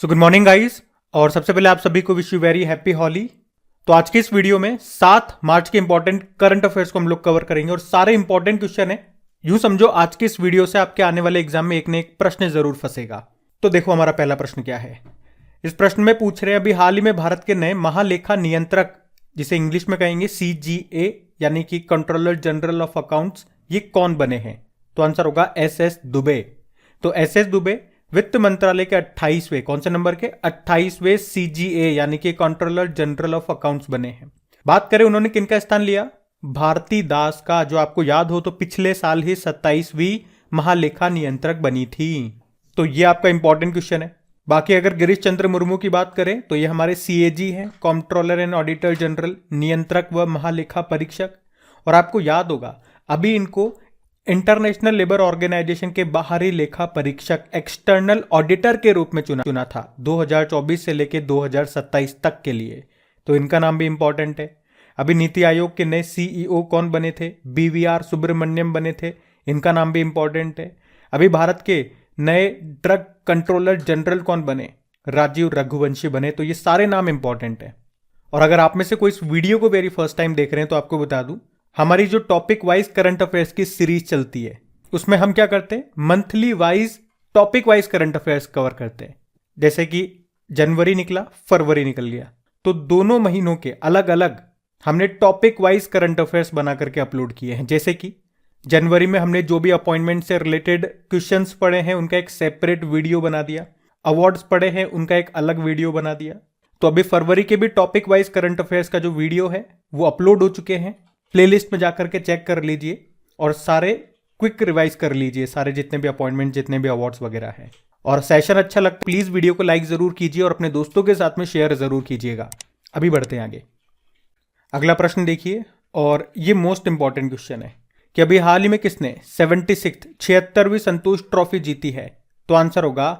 So good morning guys. और सबसे पहले आप सभी को wish you very happy Holi. तो आज की इस वीडियो में 7 मार्च के इंपॉर्टेंट करंट अफेयर्स को हम लोग कवर करेंगे और सारे इंपॉर्टेंट क्वेश्चन है। यूं समझो आज की इस वीडियो से आपके आने वाले एग्जाम में एक न एक प्रश्न जरूर फंसेगा। तो देखो हमारा पहला प्रश्न क्या है। इस प्रश्न में पूछ रहे हैं अभी हाल ही में भारत के नए महालेखा नियंत्रक, जिसे इंग्लिश में कहेंगे CGA यानी कि कंट्रोलर जनरल ऑफ अकाउंट्स, ये कौन बने हैं? तो आंसर होगा SS दुबे। तो SS दुबे वित्त मंत्रालय के 28वें, कौन से नंबर के 28वें CGA यानी कि कंट्रोलर जनरल ऑफ अकाउंट्स बने हैं। बात करें उन्होंने किनका स्थान लिया? भारती दास का, जो आपको याद हो तो पिछले साल ही 27वीं महालेखा नियंत्रक बनी थी। तो ये आपका इंपॉर्टेंट क्वेश्चन है। बाकी अगर गिरीश चंद्र मुर्मू की बात करें तो ये हमारे CAG हैं, कंट्रोलर एंड ऑडिटर जनरल, नियंत्रक व महालेखा परीक्षक। और आपको याद होगा अभी इनको इंटरनेशनल लेबर ऑर्गेनाइजेशन के बाहरी लेखा परीक्षक, एक्सटर्नल ऑडिटर के रूप में चुना था 2024 से लेकर 2027 तक के लिए। तो इनका नाम भी इंपॉर्टेंट है। अभी नीति आयोग के नए CEO कौन बने थे? BVR सुब्रमण्यम बने थे, इनका नाम भी इंपॉर्टेंट है। अभी भारत के नए ड्रग कंट्रोलर जनरल कौन बने? राजीव रघुवंशी बने। तो ये सारे नाम इंपॉर्टेंट है। और अगर आप में से कोई इस वीडियो को वेरी फर्स्ट टाइम देख रहे हैं तो आपको बता दूं, हमारी जो टॉपिक वाइज करंट अफेयर्स की सीरीज चलती है उसमें हम क्या करते हैं, monthly wise topic wise current affairs cover करते हैं। जैसे कि जनवरी निकला, फरवरी निकल गया, तो दोनों महीनों के अलग अलग हमने टॉपिक वाइज करंट अफेयर्स बना करके अपलोड किए हैं। जैसे कि जनवरी में हमने जो भी अपॉइंटमेंट से रिलेटेड क्वेश्चंस पढ़े हैं उनका एक सेपरेट वीडियो बना दिया, अवार्ड्स पढ़े हैं उनका एक अलग वीडियो बना दिया। तो अभी फरवरी के भी टॉपिक वाइज करंट अफेयर्स का जो वीडियो है वो अपलोड हो चुके हैं। प्लेलिस्ट में जाकर के चेक कर लीजिए और सारे क्विक रिवाइज कर लीजिए, सारे जितने भी अपॉइंटमेंट, जितने भी अवार्ड्स वगैरह हैं। और सेशन अच्छा लगता है प्लीज वीडियो को लाइक जरूर कीजिए और अपने दोस्तों के साथ में शेयर जरूर कीजिएगा। अभी बढ़ते हैं आगे। अगला प्रश्न देखिए, और ये मोस्ट इंपॉर्टेंट क्वेश्चन है कि अभी हाल ही में किसने 76वीं संतोष ट्रॉफी जीती है? तो आंसर होगा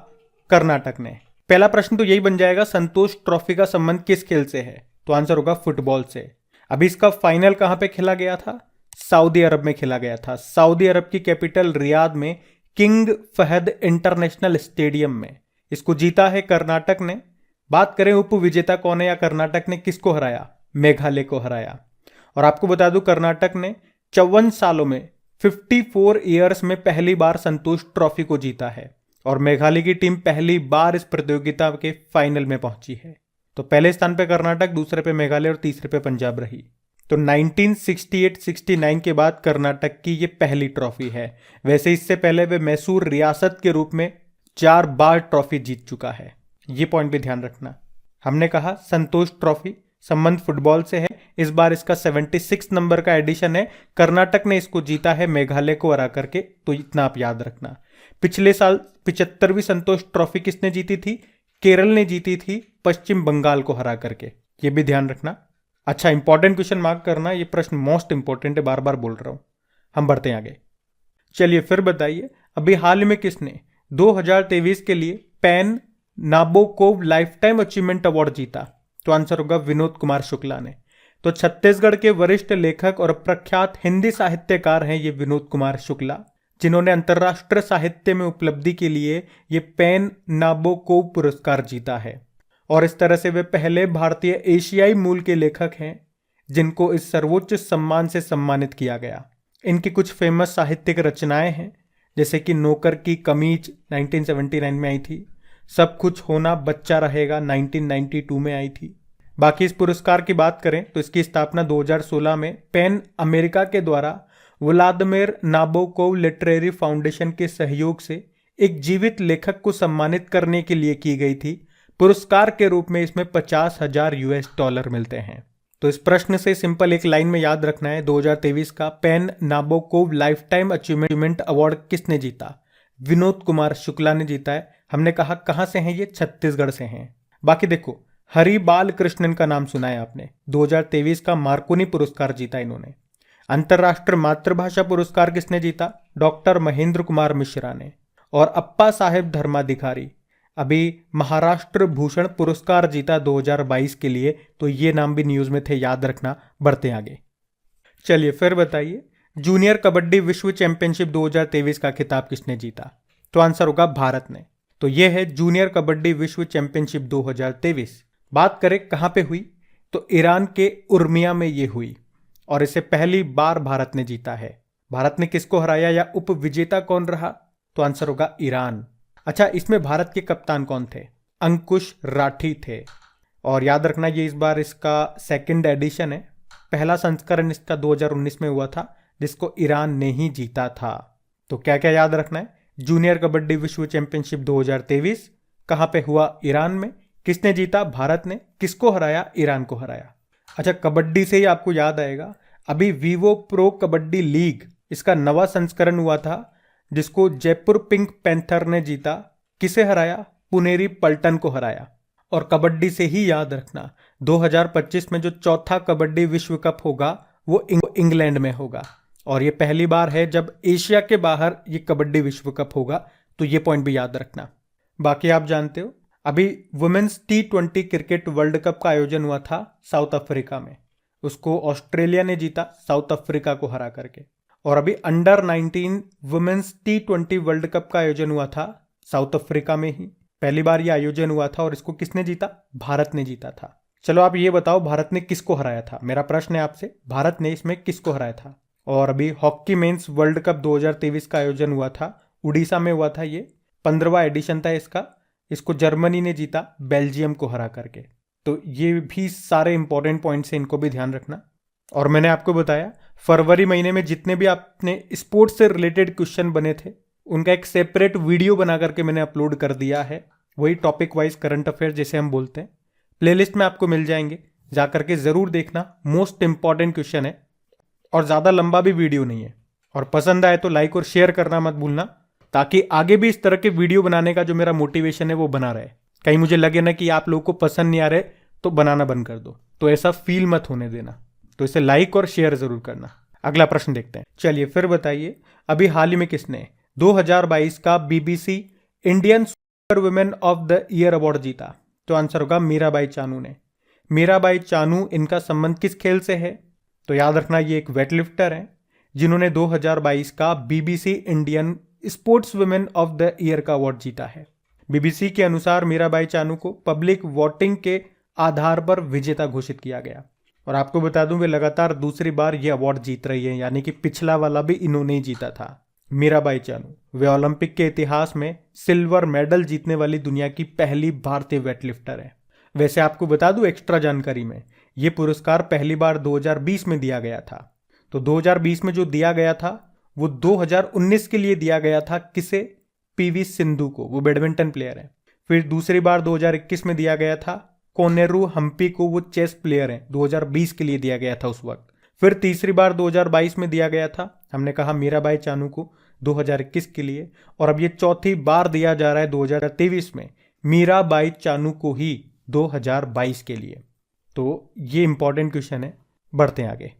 कर्नाटक ने। पहला प्रश्न तो यही बन जाएगा, संतोष ट्रॉफी का संबंध किस खेल से है? तो आंसर होगा फुटबॉल से। अभी इसका फाइनल कहां पे खेला गया था? सऊदी अरब में खेला गया था। सऊदी अरब की कैपिटल रियाद में किंग फहद इंटरनेशनल स्टेडियम में इसको जीता है कर्नाटक ने। बात करें उप विजेता कौन है या कर्नाटक ने किसको हराया? मेघालय को हराया। और आपको बता दूं कर्नाटक ने 54 सालों में 54 ईयर्स में पहली बार संतोष ट्रॉफी को जीता है और मेघालय की टीम पहली बार इस प्रतियोगिता के फाइनल में पहुंची है। तो पहले स्थान पे कर्नाटक, दूसरे पे मेघालय और तीसरे पे पंजाब रही। तो 1968-69 के बाद कर्नाटक की ये पहली ट्रॉफी है। वैसे इससे पहले वे मैसूर रियासत के रूप में 4 बार ट्रॉफी जीत चुका है। ये पॉइंट भी ध्यान रखना। हमने कहा संतोष ट्रॉफी संबंध फुटबॉल से है। इस बार इसका 76 नंबर का एडिशन है। कर्नाटक ने इसको जीता है मेघालय को हरा करके, तो इतना आप याद रखना। पिछले साल 75वीं संतोष ट्रॉफी किसने जीती थी? केरल ने जीती थी पश्चिम बंगाल को हरा करके, ये भी ध्यान रखना। अच्छा, इंपॉर्टेंट क्वेश्चन मार्क करना, ये प्रश्न मोस्ट इंपॉर्टेंट है, बार बार बोल रहा हूं। हम बढ़ते हैं आगे। चलिए फिर बताइए, अभी हाल में किसने 2023 के लिए PEN Nabokov lifetime achievement award जीता? तो आंसर होगा विनोद कुमार शुक्ला ने। तो छत्तीसगढ़ के वरिष्ठ लेखक और प्रख्यात हिंदी साहित्यकार हैं ये विनोद कुमार शुक्ला, जिन्होंने अंतर्राष्ट्रीय साहित्य में उपलब्धि के लिए ये पैन नाबोकोव पुरस्कार जीता है। और इस तरह से वे पहले भारतीय एशियाई मूल के लेखक हैं जिनको इस सर्वोच्च सम्मान से सम्मानित किया गया। इनकी कुछ फेमस साहित्यिक रचनाएं हैं, जैसे कि नौकर की कमीज 1979 में आई थी, सब कुछ होना बच्चा रहेगा 1992 में आई थी। बाकी इस पुरस्कार की बात करें तो इसकी स्थापना 2016 में पैन अमेरिका के द्वारा व्लादिमीर नाबोकोव लिटरेरी फाउंडेशन के सहयोग से एक जीवित लेखक को सम्मानित करने के लिए की गई थी। पुरस्कार के रूप में इसमें $50,000 मिलते हैं। तो इस प्रश्न से सिंपल एक लाइन में याद रखना है, 2023 का PEN Nabokov lifetime achievement award किसने जीता? विनोद कुमार शुक्ला ने जीता है। हमने कहा कहां से हैं ये? छत्तीसगढ़ से हैं। बाकी देखो, हरि बाल कृष्णन का नाम सुना है आपने, 2023 का मार्कोनी पुरस्कार जीता इन्होंने। अंतर्राष्ट्रीय मातृभाषा पुरस्कार किसने जीता? डॉक्टर महेंद्र कुमार मिश्रा ने। और अप्पा साहेब धर्माधिकारी अभी महाराष्ट्र भूषण पुरस्कार जीता 2022 के लिए, तो ये नाम भी न्यूज में थे, याद रखना। बढ़ते आगे। चलिए फिर बताइए, जूनियर कबड्डी विश्व चैंपियनशिप 2023 का खिताब किसने जीता? तो आंसर होगा भारत ने। तो ये है जूनियर कबड्डी विश्व चैंपियनशिप 2023। बात करें कहाँ पे हुई, तो ईरान के उर्मिया में ये हुई और इसे पहली बार भारत ने जीता है। भारत ने किसको हराया या उप विजेता कौन रहा, तो आंसर होगा ईरान। अच्छा, इसमें भारत के कप्तान कौन थे, अंकुश राठी थे। और याद रखना ये इस बार इसका सेकंड एडिशन है, पहला संस्करण इसका 2019 में हुआ था जिसको ईरान ने ही जीता था। तो क्या क्या याद रखना है, जूनियर कबड्डी विश्व चैंपियनशिप 2023 कहाँ पे हुआ, ईरान में। किसने जीता, भारत ने। किसको हराया, ईरान को हराया। अच्छा, कबड्डी से ही आपको याद आएगा, अभी वीवो प्रो कबड्डी लीग इसका नवा संस्करण हुआ था जिसको जयपुर पिंक पैंथर ने जीता। किसे हराया, पुनेरी पल्टन को हराया। और कबड्डी से ही याद रखना 2025 में जो चौथा कबड्डी विश्व कप होगा वो इंग्लैंड में होगा और ये पहली बार है जब एशिया के बाहर ये कबड्डी विश्व कप होगा, तो ये पॉइंट भी याद रखना। बाकी आप जानते हो अभी women's T20 cricket world cup का आयोजन हुआ था साउथ अफ्रीका में, उसको ऑस्ट्रेलिया ने जीता साउथ अफ्रीका को हरा करके। और अभी under 19 women's T20 world cup का आयोजन हुआ था साउथ अफ्रीका में ही, पहली बार ये आयोजन हुआ था और इसको किसने जीता, भारत ने जीता था। चलो आप ये बताओ भारत ने किसको हराया था, मेरा प्रश्न है आपसे, भारत ने इसमें किसको हराया था। और अभी हॉकी मेंस वर्ल्ड कप 2023 का आयोजन हुआ था, उड़ीसा में हुआ था, ये 15वां एडिशन था इसका। इसको जर्मनी ने जीता बेल्जियम को हरा करके। तो ये भी सारे इंपॉर्टेंट पॉइंट्स हैं, इनको भी ध्यान रखना। और मैंने आपको बताया फरवरी महीने में जितने भी आपने स्पोर्ट्स से रिलेटेड क्वेश्चन बने थे उनका एक सेपरेट वीडियो बना करके मैंने अपलोड कर दिया है, वही टॉपिक वाइज करंट अफेयर जैसे हम बोलते हैं, प्लेलिस्ट में आपको मिल जाएंगे, जा करके जरूर देखना। मोस्ट इंपॉर्टेंट क्वेश्चन है और ज़्यादा लंबा भी वीडियो नहीं है। और पसंद आए तो लाइक और शेयर करना मत भूलना, ताकि आगे भी इस तरह के वीडियो बनाने का जो मेरा मोटिवेशन है वो बना रहे। कहीं मुझे लगे ना कि आप लोगों को पसंद नहीं आ रहे तो बनाना बंद कर दो, तो ऐसा फील मत होने देना। तो इसे लाइक और शेयर जरूर करना। अगला प्रश्न देखते हैं। चलिए फिर बताइए, अभी हाल ही में किसने 2022 का BBC Indian super women of the year award जीता, तो आंसर होगा मीराबाई चानू ने। मीराबाई चानू, इनका संबंध किस खेल से है, तो याद रखना ये एक वेटलिफ्टर हैं जिन्होंने 2022 का BBC Indian sports women of the year का अवार्ड जीता है। BBC के अनुसार मीराबाई चानू को पब्लिक वोटिंग के आधार पर विजेता घोषित किया गया। और आपको बता दूं वे लगातार दूसरी बार ये अवार्ड जीत रही है, यानी कि पिछला वाला भी इन्होंने ही जीता था। मीराबाई चानू वे ओलंपिक के इतिहास में सिल्वर मेडल जीतने वाली दुनिया की पहली भारतीय वेटलिफ्टर है। वैसे आपको बता दूं एक्स्ट्रा जानकारी में, ये पुरस्कार पहली बार 2020 में दिया गया था। तो 2020 में जो दिया गया था वो 2019 के लिए दिया गया था, किसे, PV सिंधु को, वो बैडमिंटन प्लेयर है। फिर दूसरी बार 2021 में दिया गया था कोनेरू हम्पी को, वो चेस प्लेयर हैं, 2020 के लिए दिया गया था उस वक्त। फिर तीसरी बार 2022 में दिया गया था, हमने कहा मीराबाई चानू को 2021 के लिए। और अब ये चौथी बार दिया जा रहा है 2023 में मीराबाई चानू को ही 2022 के लिए। तो ये इंपॉर्टेंट क्वेश्चन है, बढ़ते हैं आगे।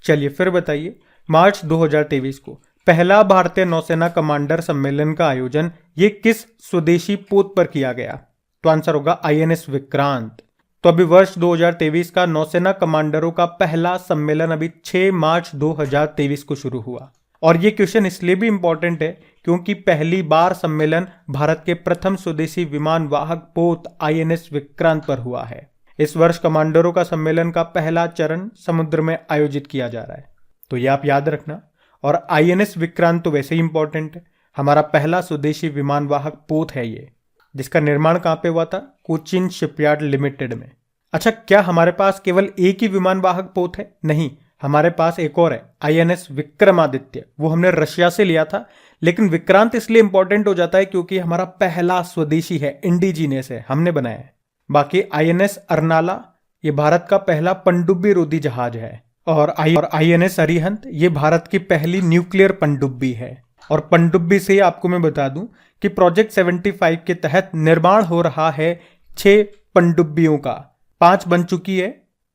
चलिए फिर बताइए, मार्च 2023 को पहला भारतीय नौसेना कमांडर सम्मेलन का आयोजन ये किस स्वदेशी पोत पर किया गया, तो आंसर होगा INS विक्रांत। तो अभी वर्ष 2023 का नौसेना कमांडरों का पहला सम्मेलन अभी 6 मार्च 2023 को शुरू हुआ। और ये क्वेश्चन इसलिए भी इंपॉर्टेंट है क्योंकि पहली बार सम्मेलन भारत के प्रथम स्वदेशी विमान वाहक पोत INS विक्रांत पर हुआ है। इस वर्ष कमांडरों का सम्मेलन का पहला चरण समुद्र में आयोजित किया जा रहा है, तो ये आप याद रखना। और INS विक्रांत तो वैसे ही इंपॉर्टेंट है, हमारा पहला स्वदेशी विमान वाहक पोत है ये, जिसका निर्माण कहां पे हुआ था, कोचिन शिपयार्ड लिमिटेड में। अच्छा, क्या हमारे पास केवल एक ही विमान वाहक पोत है, नहीं, हमारे पास एक और है INS विक्रमादित्य, वो हमने रशिया से लिया था। लेकिन विक्रांत इसलिए इंपॉर्टेंट हो जाता है क्योंकि हमारा पहला स्वदेशी है, इंडिजीनियस है, हमने बनाया है। बाकी INS अर्नाला ये भारत का पहला पनडुब्बी रोधी जहाज है। और INS अरिहंत ये भारत की पहली न्यूक्लियर पनडुब्बी है। और पनडुब्बी से आपको मैं बता दूं कि प्रोजेक्ट 75 के तहत निर्माण हो रहा है 6 पनडुब्बियों का, 5 बन चुकी है,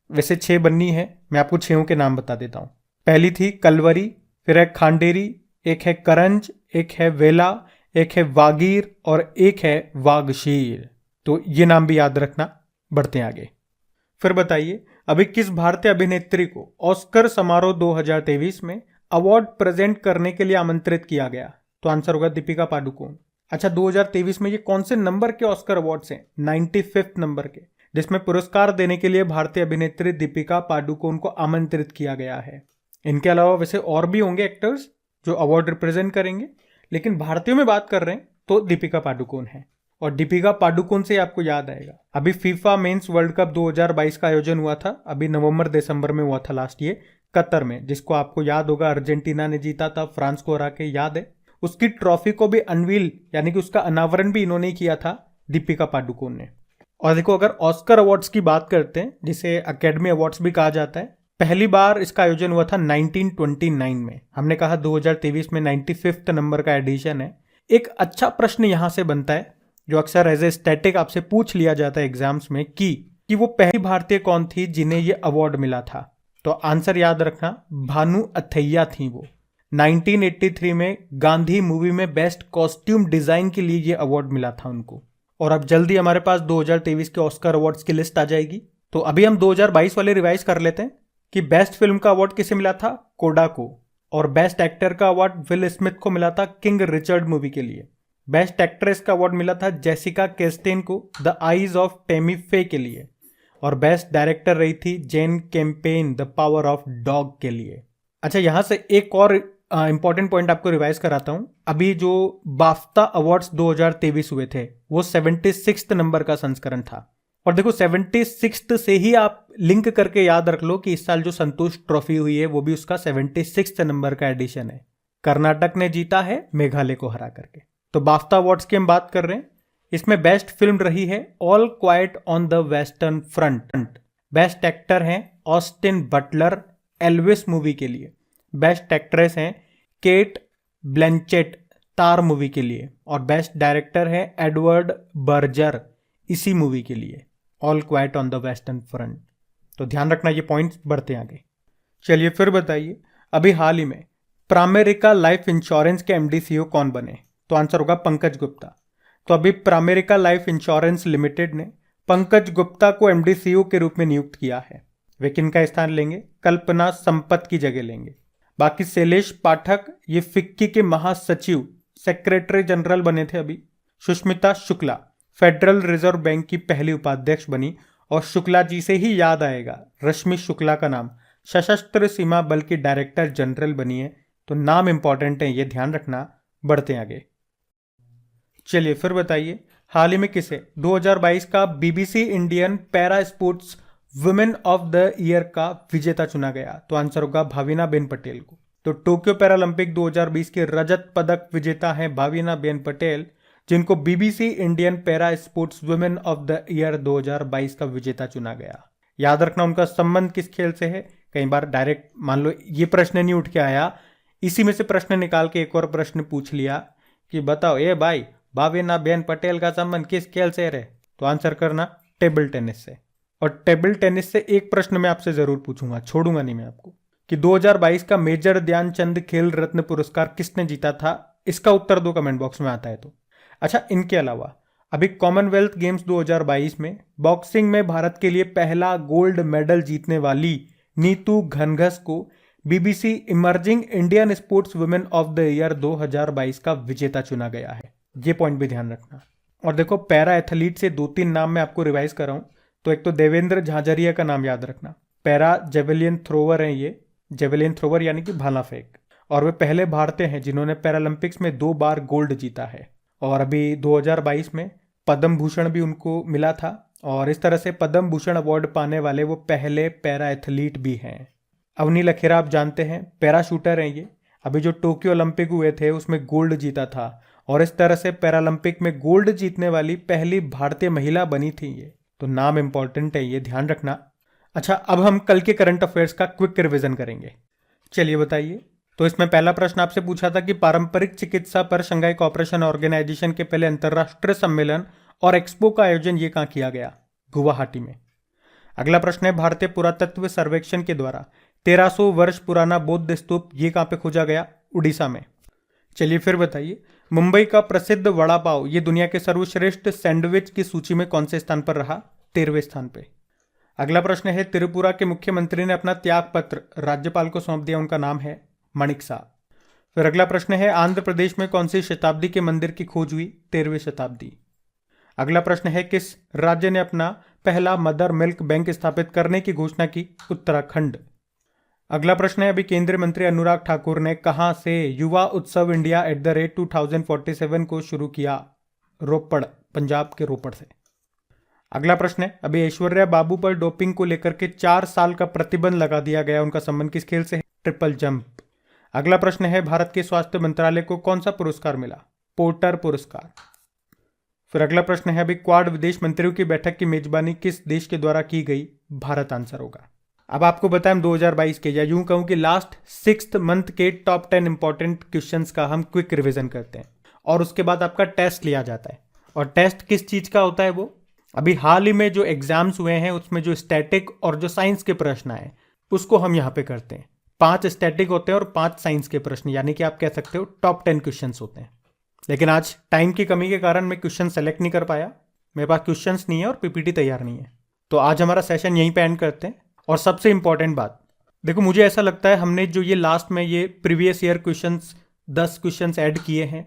वैसे 6 बननी है। मैं आपको 6 के नाम बता देता हूं। पहली थी कलवरी, फिर है खांडेरी, एक है करंज, एक है वेला, एक है वागीर और एक है वागशीर। तो ये नाम भी याद रखना। बढ़ते हैं आगे। फिर बताइए, अभी किस भारतीय अभिनेत्री को ऑस्कर समारोह 2023 में अवार्ड प्रेजेंट करने के लिए आमंत्रित किया गया, तो आंसर होगा दीपिका पादुकोण। अच्छा, 2023 में ये कौन से नंबर के ऑस्कर अवार्ड्स हैं? 95th नंबर के, जिसमें पुरस्कार देने के लिए भारतीय अभिनेत्री दीपिका पादुकोण को आमंत्रित किया गया है। इनके अलावा वैसे और भी होंगे एक्टर्स जो अवार्ड रिप्रेजेंट करेंगे, लेकिन भारतीयों में बात कर रहे हैं तो दीपिका पादुकोण है। और दीपिका पादुकोण से आपको याद आएगा, अभी फीफा मेंस वर्ल्ड कप 2022 का आयोजन हुआ था, अभी नवंबर दिसंबर में हुआ था लास्ट ईयर कतर में, जिसको आपको याद होगा अर्जेंटीना ने जीता था फ्रांस को हरा के, याद है? उसकी ट्रॉफी को भी अनवील यानी कि उसका अनावरण भी इन्होंने किया था, दीपिका पादुकोण ने। और देखो, अगर ऑस्कर अवार्ड्स की बात करते हैं, जिसे अकेडमी अवार्ड्स भी कहा जाता है, पहली बार इसका आयोजन हुआ था 1929 में। हमने कहा 2023 में 95th नंबर का एडिशन है। एक अच्छा प्रश्न यहां से बनता है, जो अक्सर एज ए स्टैटिक आपसे पूछ लिया जाता है एग्जाम्स में, कि वो पहली भारतीय कौन थी जिन्हें ये अवार्ड मिला था। तो आंसर याद रखना, भानु अथैया थी वो। 1983 में गांधी मूवी में बेस्ट कॉस्ट्यूम डिजाइन के लिए ये अवार्ड मिला था उनको। और अब जल्दी हमारे पास 2023 के ऑस्कर अवार्ड्स की लिस्ट आ जाएगी। तो अभी हम 2022 वाले रिवाइज कर लेते हैं कि बेस्ट फिल्म का अवार्ड किसे मिला था? कोडा को। और बेस्ट एक्टर का अवार्ड विल स्मिथ को मिला था किंग रिचर्ड मूवी के लिए। बेस्ट एक्ट्रेस का अवार्ड मिला था जेसिका चेस्टेन को the eyes of Tammy Faye के लिए। और बेस्ट डायरेक्टर रही थी Jane Campion the power of dog के लिए। अच्छा, यहां से एक और इंपॉर्टेंट पॉइंट आपको रिवाइज कराता हूं। अभी जो बाफ्ता अवार्ड्स 2023 हुए थे वो 76th नंबर का संस्करण था। और देखो, 76th से ही आप लिंक करके याद रख लो कि इस साल जो संतोष ट्रॉफी हुई है वो भी उसका 76th नंबर का एडिशन है। कर्नाटक ने जीता है मेघालय को हरा करके। तो बाफ्ता अवार्ड्स की हम बात कर रहे हैं। इसमें बेस्ट फिल्म रही है all quite on the western front. Best actor हैं ऑस्टिन बटलर एल्विस मूवी के लिए। बेस्ट एक्ट्रेस हैं केट ब्लैंचेट तार मूवी के लिए। और बेस्ट डायरेक्टर है एडवर्ड बर्जर इसी मूवी के लिए, all quite on the western front. तो ध्यान रखना, ये पॉइंट्स बढ़ते आगे। चलिए फिर बताइए, अभी हाल ही में प्रामेरिका लाइफ इंश्योरेंस के एमडी सीईओ कौन बने? तो आंसर होगा पंकज गुप्ता। तो अभी प्रामेरिका लाइफ इंश्योरेंस लिमिटेड ने पंकज गुप्ता को एमडी सीईओ के रूप में नियुक्त किया है। वे किनका स्थान लेंगे? कल्पना संपत की जगह लेंगे। बाकी शैलेश पाठक ये फिक्की के महासचिव सेक्रेटरी जनरल बने थे अभी। Sushmita Shukla federal reserve bank की पहली उपाध्यक्ष बनी। और शुक्ला जी से ही याद आएगा, रश्मि शुक्ला का नाम सशस्त्र सीमा बल की डायरेक्टर जनरल बनी है। तो नाम इंपॉर्टेंट है, ये ध्यान रखना। बढ़ते आगे। चलिए फिर बताइए, हाल ही में किसे 2022 का BBC Indian para sports women of the year का विजेता चुना गया? तो आंसर होगा भाविना बेन पटेल को। तो टोक्यो पैरालंपिक 2020 के रजत पदक विजेता हैं भाविना बेन पटेल, जिनको BBC Indian para sports women of the year 2022 का विजेता चुना गया। याद रखना, उनका संबंध किस खेल से है। कई बार डायरेक्ट मान लो ये प्रश्न नहीं उठ के आया, इसी में से प्रश्न निकाल के एक और प्रश्न पूछ लिया कि बताओ ए भाई, भाविना बेन पटेल का संबंध किस खेल से है? तो आंसर करना टेबल टेनिस से। और टेबल टेनिस से एक प्रश्न मैं आपसे जरूर पूछूंगा, छोड़ूंगा नहीं मैं आपको, कि 2022 का मेजर ध्यानचंद खेल रत्न पुरस्कार किसने जीता था? इसका उत्तर दो कमेंट बॉक्स में आता है तो। अच्छा, इनके अलावा अभी कॉमनवेल्थ गेम्स 2022 में बॉक्सिंग में भारत के लिए पहला गोल्ड मेडल जीतने वाली नीतू घनघस को BBC emerging Indian sports women of the year 2022 का विजेता चुना गया है। ये पॉइंट भी ध्यान रखना। और देखो, पैरा एथलीट से 2-3 नाम मैं आपको रिवाइज कर रहा हूं। तो एक तो देवेंद्र झाझरिया का नाम याद रखना, पैरा जेवलिन थ्रोवर हैं ये, जेवलिन थ्रोवर यानी कि भाला फेंक। और वे पहले भारतीय हैं जिन्होंने पैरालंपिक्स में 2 बार गोल्ड जीता है। और अभी 2022 में पद्म भूषण भी उनको मिला था। और इस तरह से पद्म भूषण अवार्ड पाने वाले वो पहले पैरा एथलीट भी हैं। अवनी लखेरा आप जानते हैं, पैरा शूटर हैं ये। अभी जो टोक्यो ओलंपिक हुए थे उसमें गोल्ड जीता था। और इस तरह से पैरालंपिक में गोल्ड जीतने वाली पहली भारतीय महिला बनी थी ये। तो नाम इंपॉर्टेंट है, ये ध्यान रखना। अच्छा, अब हम कल के करंट अफेयर्स का क्विक रिवीजन करेंगे। चलिए बताइए। तो इसमें पहला प्रश्न आपसे पूछा था कि पारंपरिक चिकित्सा पर शंघाई कोऑपरेशन ऑर्गेनाइजेशन के पहले अंतरराष्ट्रीय सम्मेलन और एक्सपो का आयोजन ये कहाँ किया गया? गुवाहाटी में। अगला प्रश्न है, भारतीय पुरातत्व सर्वेक्षण के द्वारा 1300 वर्ष पुराना बौद्ध स्तूप ये कहाँ पे खोजा गया? उड़ीसा में। चलिए फिर बताइए, मुंबई का प्रसिद्ध वड़ा पाव ये दुनिया के सर्वश्रेष्ठ सैंडविच की सूची में कौन से स्थान पर रहा? 13वें स्थान पे। अगला प्रश्न है, त्रिपुरा के मुख्यमंत्री ने अपना त्याग पत्र राज्यपाल को सौंप दिया, उनका नाम है माणिक साह। फिर अगला प्रश्न है, आंध्र प्रदेश में कौन सी शताब्दी के मंदिर की खोज हुई? 13वीं शताब्दी। अगला प्रश्न है, किस राज्य ने अपना पहला मदर मिल्क बैंक स्थापित करने की घोषणा की? उत्तराखंड। अगला प्रश्न है, अभी केंद्रीय मंत्री अनुराग ठाकुर ने कहां से युवा उत्सव इंडिया @2047 को शुरू किया? रोपड़, पंजाब के रोपड़ से। अगला प्रश्न है, अभी ऐश्वर्या बाबू पर डोपिंग को लेकर के 4 साल का प्रतिबंध लगा दिया गया, उनका संबंध किस खेल से है? Triple jump. अगला प्रश्न है, भारत के स्वास्थ्य मंत्रालय को कौन सा पुरस्कार मिला? पोर्टर पुरस्कार। फिर अगला प्रश्न है, अभी क्वाड विदेश मंत्रियों की बैठक की मेजबानी किस देश के द्वारा की गई? भारत आंसर होगा। अब आपको बताएं, हम 2022 के या यूं कहूं कि लास्ट 6th मंथ के टॉप 10 इंपॉर्टेंट क्वेश्चंस का हम क्विक रिवीजन करते हैं और उसके बाद आपका टेस्ट लिया जाता है। और टेस्ट किस चीज का होता है? वो अभी हाल ही में जो एग्जाम्स हुए हैं उसमें जो स्टैटिक और जो साइंस के प्रश्न आए उसको हम यहाँ पे करते हैं। 5 स्टैटिक होते हैं और 5 साइंस के प्रश्न, यानी कि आप कह सकते हो टॉप 10 क्वेश्चंस होते हैं। लेकिन आज टाइम की कमी के कारण मैं क्वेश्चन सेलेक्ट नहीं कर पाया, मेरे पास क्वेश्चंस नहीं है और पीपीटी तैयार नहीं है, तो आज हमारा सेशन यहीं पे एंड करते हैं। और सबसे इंपॉर्टेंट बात, देखो मुझे ऐसा लगता है हमने जो ये लास्ट में ये previous year questions 10 questions add किए हैं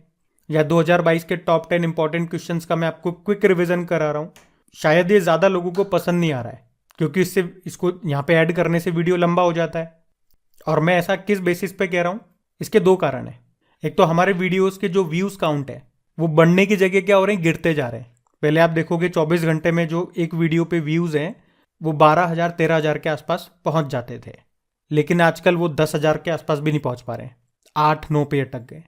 या 2022 के टॉप 10 इंपॉर्टेंट क्वेश्चंस का मैं आपको क्विक रिवीजन करा रहा हूँ, शायद ये ज़्यादा लोगों को पसंद नहीं आ रहा है क्योंकि इसको यहाँ पे ऐड करने से वीडियो लंबा हो जाता है। और मैं ऐसा किस बेसिस पे कह रहा हूँ? इसके 2 कारण हैं। एक तो हमारे वीडियोस के जो व्यूज़ काउंट है वो बढ़ने की जगह क्या हो रहे हैं, गिरते जा रहे हैं। पहले आप देखोगे 24 घंटे में जो एक वीडियो पे व्यूज़ हैं वो 12,000 13,000 के आसपास पहुंच जाते थे, लेकिन आजकल वो 10,000 के आसपास भी नहीं पहुंच पा रहे हैं, 8-9 पे अटक गए।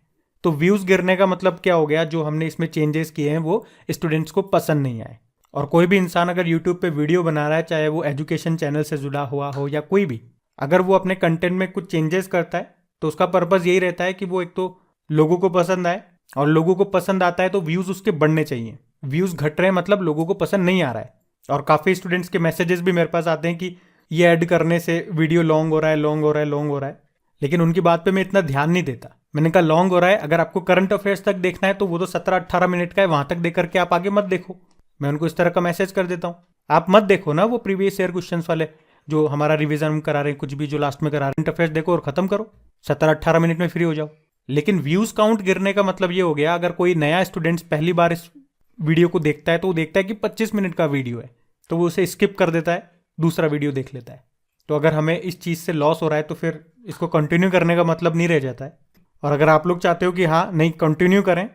तो व्यूज़ गिरने का मतलब क्या हो गया? जो हमने इसमें चेंजेस किए हैं वो स्टूडेंट्स को पसंद नहीं आए। और कोई भी इंसान अगर यूट्यूब पे वीडियो बना रहा है, चाहे वो एजुकेशन चैनल से जुड़ा हुआ हो या कोई भी, अगर वो अपने कंटेंट में कुछ चेंजेस करता है तो उसका पर्पज़ यही रहता है कि वो एक तो लोगों को पसंद आए, और लोगों को पसंद आता है तो व्यूज़ उसके बढ़ने चाहिए। व्यूज़ घट रहे हैं मतलब लोगों को पसंद नहीं आ रहा है। और काफ़ी स्टूडेंट्स के मैसेजेस भी मेरे पास आते हैं कि ये ऐड करने से वीडियो लॉन्ग हो रहा है, लॉन्ग हो रहा है, लॉन्ग हो रहा है, लेकिन उनकी बात पे मैं इतना ध्यान नहीं देता। मैंने कहा लॉन्ग हो रहा है, अगर आपको करंट अफेयर्स तक देखना है तो वो तो 17-18 मिनट का है, वहां तक देख करके आप आगे मत देखो। मैं उनको इस तरह का मैसेज कर देता हूँ, आप मत देखो ना वो प्रीवियस ईयर क्वेश्चन वाले जो हमारा रिविजन करा रहे हैं, कुछ भी जो लास्ट में करा रहे हैं, करंट अफेयर्स देखो और खत्म करो, 17-18 मिनट में फ्री हो जाओ। लेकिन व्यूज काउंट गिरने का मतलब ये हो गया, अगर कोई नया स्टूडेंट्स पहली बार इस वीडियो को देखता है तो वो देखता है कि 25 मिनट का वीडियो है, तो वो उसे स्किप कर देता है, दूसरा वीडियो देख लेता है। तो अगर हमें इस चीज़ से लॉस हो रहा है तो फिर इसको कंटिन्यू करने का मतलब नहीं रह जाता है। और अगर आप लोग चाहते हो कि हाँ नहीं कंटिन्यू करें,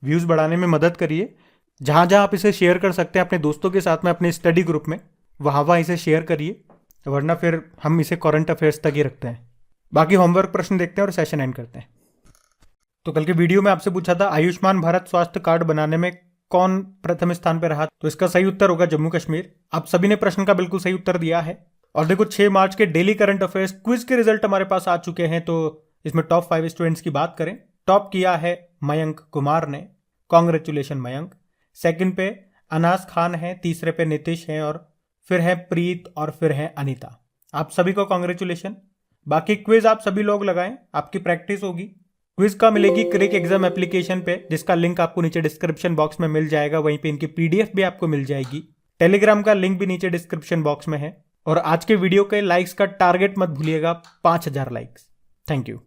व्यूज़ बढ़ाने में मदद करिए, जहाँ जहाँ आप इसे शेयर कर सकते हैं अपने दोस्तों के साथ में, अपने स्टडी ग्रुप में, वहाँ इसे शेयर करिए, वरना फिर हम इसे करंट अफेयर्स तक ही रखते हैं। बाकी होमवर्क प्रश्न देखते हैं और सेशन एंड करते हैं। तो कल के वीडियो में आपसे पूछा था आयुष्मान भारत स्वास्थ्य कार्ड बनाने में कौन प्रथम स्थान पर रहा, तो इसका सही उत्तर होगा जम्मू कश्मीर। आप सभी ने प्रश्न का बिल्कुल सही उत्तर दिया है। और देखो 6 मार्च के डेली करंट अफेयर्स क्विज के रिजल्ट हमारे पास आ चुके हैं। तो इसमें टॉप 5 स्टूडेंट्स की बात करें, टॉप किया है मयंक कुमार ने, कॉन्ग्रेचुलेशन मयंक। सेकंड पे अनास खान है, तीसरे पे नीतीश है, और फिर है प्रीत, और फिर है अनीता। आप सभी को कॉन्ग्रेचुलेशन। बाकी क्विज आप सभी लोग लगाएं, आपकी प्रैक्टिस होगी। क्विज का मिलेगी क्रिक एग्जाम एप्लीकेशन पे, जिसका लिंक आपको नीचे डिस्क्रिप्शन बॉक्स में मिल जाएगा, वहीं पे इनकी पीडीएफ भी आपको मिल जाएगी। टेलीग्राम का लिंक भी नीचे डिस्क्रिप्शन बॉक्स में है। और आज के वीडियो के लाइक्स का टारगेट मत भूलिएगा, 5000 लाइक्स। Thank you.